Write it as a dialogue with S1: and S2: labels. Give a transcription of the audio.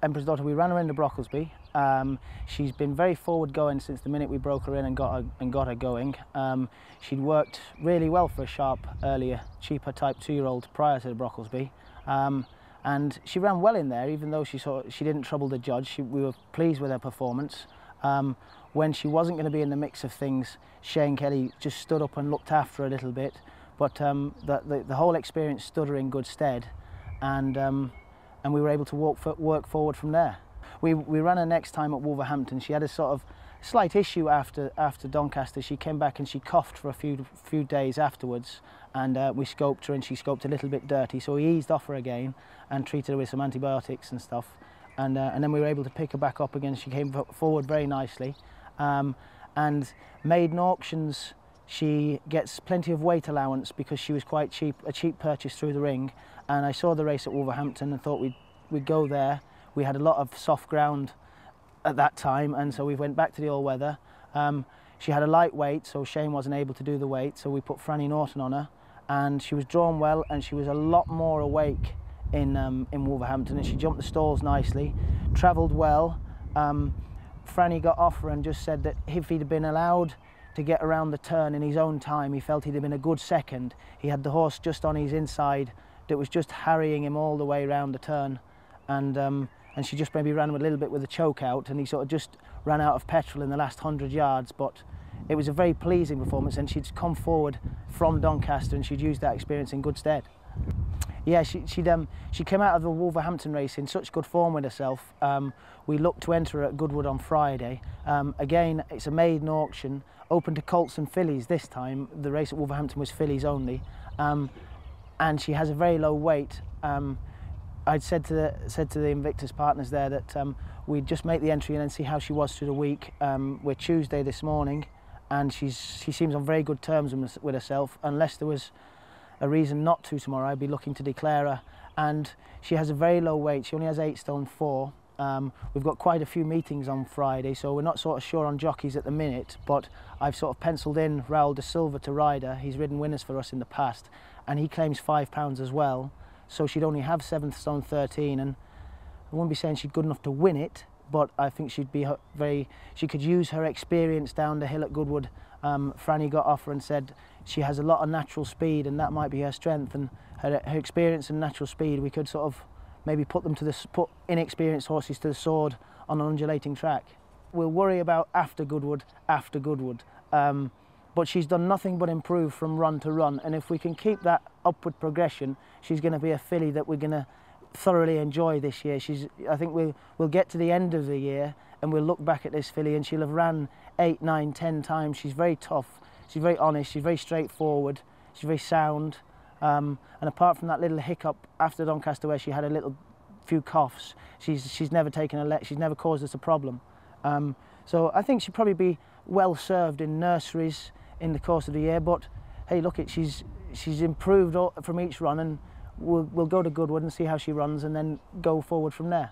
S1: Emperor's Daughter, we ran her into Brocklesby. She's been very forward going since the minute we broke her in and got her going. She'd worked really well for a sharp, earlier, cheaper type 2-year-old prior to the Brocklesby. And she ran well in there, even though she didn't trouble the judge. We were pleased with her performance. When she wasn't going to be in the mix of things, Shane Kelly just stood up and looked after her a little bit. But the whole experience stood her in good stead, and we were able to work forward from there. We ran her next time at Wolverhampton. She had a sort of slight issue after Doncaster. She came back and she coughed for a few days afterwards, and we scoped her, and she scoped a little bit dirty. So we eased off her again and treated her with some antibiotics and stuff, and then we were able to pick her back up again. She came forward very nicely, and maiden auctions, she gets plenty of weight allowance because she was quite cheap, a cheap purchase through the ring. And I saw the race at Wolverhampton and thought we'd go there. We had a lot of soft ground at that time, and so we went back to the all-weather. She had a light weight, so Shane wasn't able to do the weight, so we put Franny Norton on her, and she was drawn well, and she was a lot more awake in Wolverhampton, and she jumped the stalls nicely, travelled well. Franny got off her and just said that if he'd been allowed to get around the turn in his own time, he felt he'd have been a good second. He had the horse just on his inside that was just harrying him all the way around the turn, and she just maybe ran a little bit with a choke out, and he sort of just ran out of petrol in the last 100 yards. But it was a very pleasing performance, and she'd come forward from Doncaster and she'd used that experience in good stead. Yeah, she came out of the Wolverhampton race in such good form with herself. We looked to enter her at Goodwood on Friday. Again, it's a maiden auction, open to colts and fillies this time. The race at Wolverhampton was fillies only. And she has a very low weight. I'd said to the Invictus partners there that we'd just make the entry and then see how she was through the week. We're Tuesday this morning, and she seems on very good terms with herself. Unless there was a reason not to tomorrow, I'd be looking to declare her. And she has a very low weight. She only has 8 stone 4. We've got quite a few meetings on Friday, so we're not sort of sure on jockeys at the minute, but I've sort of penciled in Raul de Silva to ride her. He's ridden winners for us in the past, and he claims £5 as well, so she'd only have 7 stone 13, and I wouldn't be saying she's good enough to win it, but I think she'd be she could use her experience down the hill at Goodwood. Franny got off her and said she has a lot of natural speed, and that might be her strength, and her experience and natural speed, we could sort of maybe put inexperienced horses to the sword on an undulating track. We'll worry about after Goodwood, but she's done nothing but improve from run to run, and if we can keep that upward progression, she's going to be a filly that we're going to thoroughly enjoy this year. I think we'll get to the end of the year and we'll look back at this filly and she'll have ran 8, 9, 10 times. She's very tough, she's very honest, she's very straightforward, she's very sound. And apart from that little hiccup after Doncaster where she had a few coughs, she's never taken she's never caused us a problem. So I think she'd probably be well served in nurseries in the course of the year. But hey, look, she's improved from each run, and we'll go to Goodwood and see how she runs, and then go forward from there.